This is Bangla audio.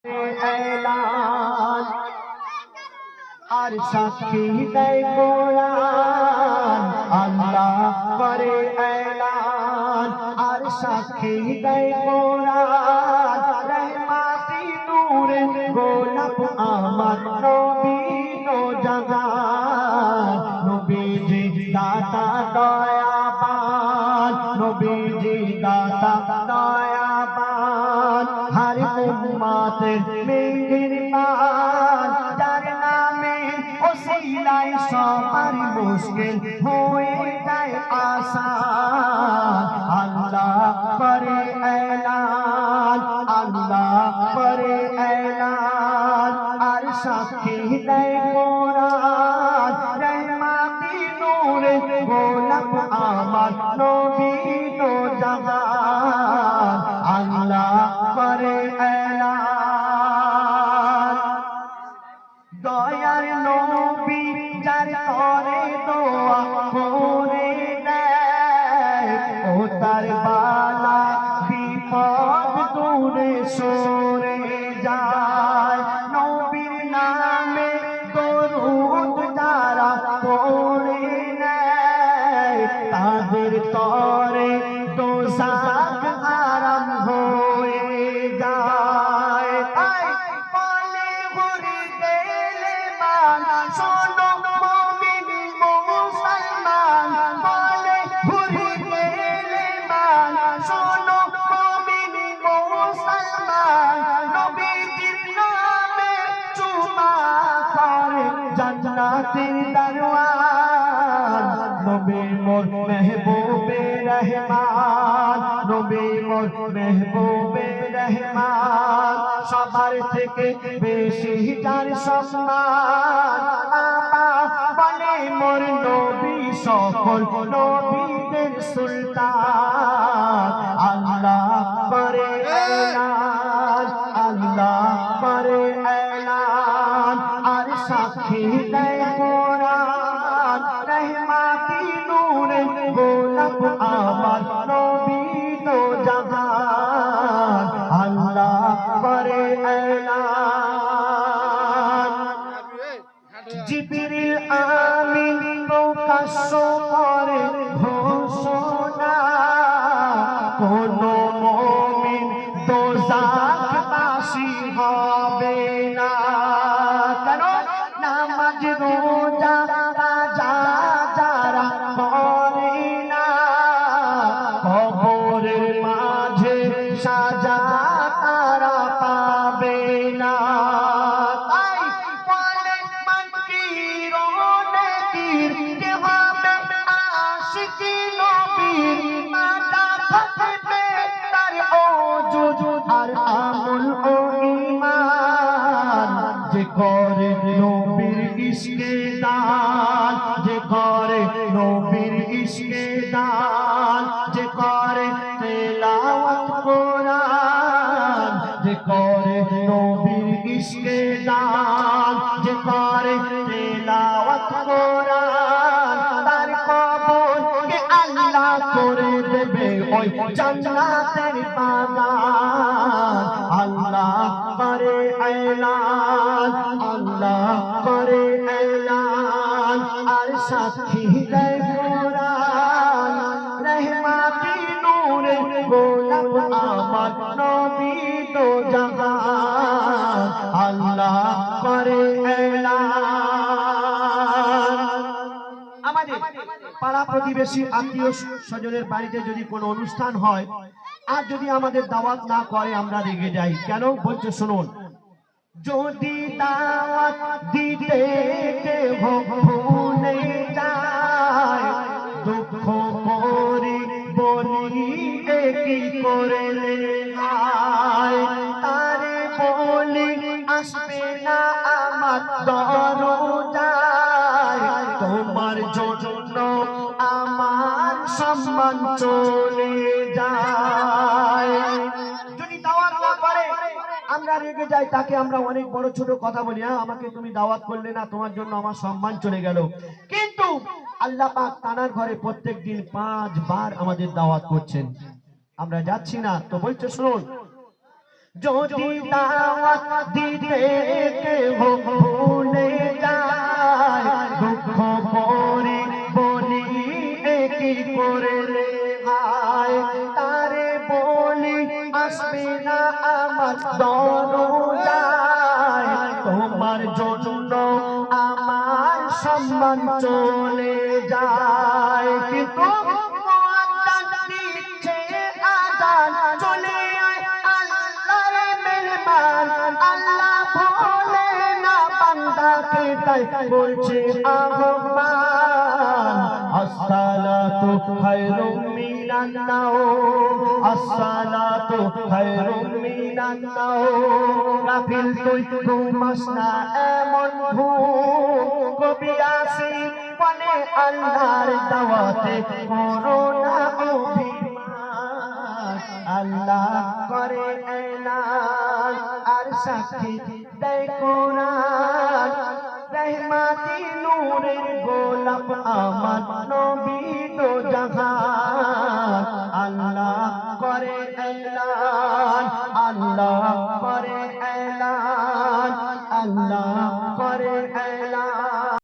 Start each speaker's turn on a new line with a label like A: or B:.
A: এলান আর সাক্ষী দেয় কোরআন, আল্লাহ করে এলান আর সাক্ষী দেয় কোরআন। রহমাতি নূরে গোলাপ আমার নবী নওজহান, নবীজি দাতা দয়াবান, নবীজি দাতা দয়াবান, হর উম্মতের মেহেরবান, যার নামে ওসিলায় সবার মুশকিল হয়ে যায় আসান। আল্লাহ করে এলান, আল্লাহ করে এলান আর সাক্ষী দেয় কোরআন। রহমাতি নূরে গোলাপ আমার নবী নওজহান, আল্লাহ করে এলান। দয়ার নবী যার করে দোয়া করে দেয়, ও তার বালা বিপদ দূরে সরে যায়। নবীর নামে দরুদ যারা পড়ে নেয়, তাদের তরে দোজাখ হারাম হয়ে যায়। বলে ভরে দিলে মান, শোনো মুমিন মুসলমান, বলে ভরে দিলে মান, শোনো মুমিন মুসলমান। নবীজির নামে চুমা করে জান্নাতের দরওয়ান। নবী মোর মেহবুবে রহমান, নবী মোর মেহবুবে রহমান, সবার থেকে বেশি যার সম্মান। বলে মোর নবী সকল নবীদের সুলতান। আল্লাহ করে এলান, আল্লাহ করে এলান আর সাক্ষী দেয় কোরআন। রহমাতি নূরে গোলাপ আমার নবী নওজহান, আল্লাহ করে এলান। জিবরিল আমিন প্রকাশ্য করে ঘোষণা, কোন মুমিন দোজাখবাসী হবে না। কেন? নামাজ রোজা কাজা যারা করে না, কবরের মাঝে সাজা তারা পাবে না। তাই বলে মানকির নেকির কে হবে আশিকি নবীর, মাথা থাকবে তার ওজুদ আর আমল ও ঈমান। যে করে নবীর ইশকে দান, যে করে নবীর ইশকে দান, যে করে তেলাওয়াত কোরআন, যে করে নবীর ইশকে দান, যে করে তেলাওয়াত কোরআন, তার কবর কে আল্লাহ করে দেবে ওই জান্নাতের বাগান। আল্লাহ করে এলান, আল্লাহ করে এলান আর সাক্ষী দেয় কোরআন। রহমাতি নূরে গোলাপ আমার নবী নওজহান, আল্লাহ করে এলান। আমাদের পাড়া প্রতিবেশী আত্মীয় স্বজনের বাড়িতে যদি কোনো অনুষ্ঠান হয় আর যদি আমাদের দাওয়াত না করে আমরা রেগে যাই। কেন বলছে শুনুন, যদি দাওয়াত দিতে কেহ ভুলে যায়, দুঃখ করি বলি কি করে যায়। তারে বলি আসবে না আমার দরজায়, তোমার জন্য আমার সম্মান চলে যায়। যদি দাওয়াত না করে আমরা রেগে যাই, তাকে আমরা অনেক বড় ছোট কথা বলি, হ্যাঁ আমাকে তুমি দাওয়াত করলে না, তোমার জন্য আমার সম্মান চলে গেল। কিন্তু আল্লাহ পাক তানার ঘরে প্রত্যেক দিন 5 বার আমাদের দাওয়াত করছেন, আমরা যাচ্ছি না। তো বলছে শুনুন, যদি দাওয়াত দিতে কেহ ভুলে যায়, দুঃখ করে বলি কি করে রে ভাই, তারে বলি আসবে না আমার দরজায়, তোমার জন্য আমার সম্মান চলে যায়। কিন্তু মুআজ্জিন দিচ্ছে আযান, চলে আয় আল্লাহর মেহমান, আল্লাহ ভোলে না বান্দাকে, তাই বলছে আহ্বান। আসসালাতু খায়রুম মিনান নাওম, আসসালাতু খায়রুম মিনান নাওম। গাফিল তুই ঘুমাস না এমন ঘুম, কবি আসিফ বলে আল্লাহর দাওয়াতে করো না অভিমান। আল্লাহ করে এলান আর সাক্ষী দেয় কোরআন, রহমাতি নূরের গোলাপ আমার নবী দো জাহান। আল্লাহ করে এলান, আল্লাহ করে এলান, আল্লাহ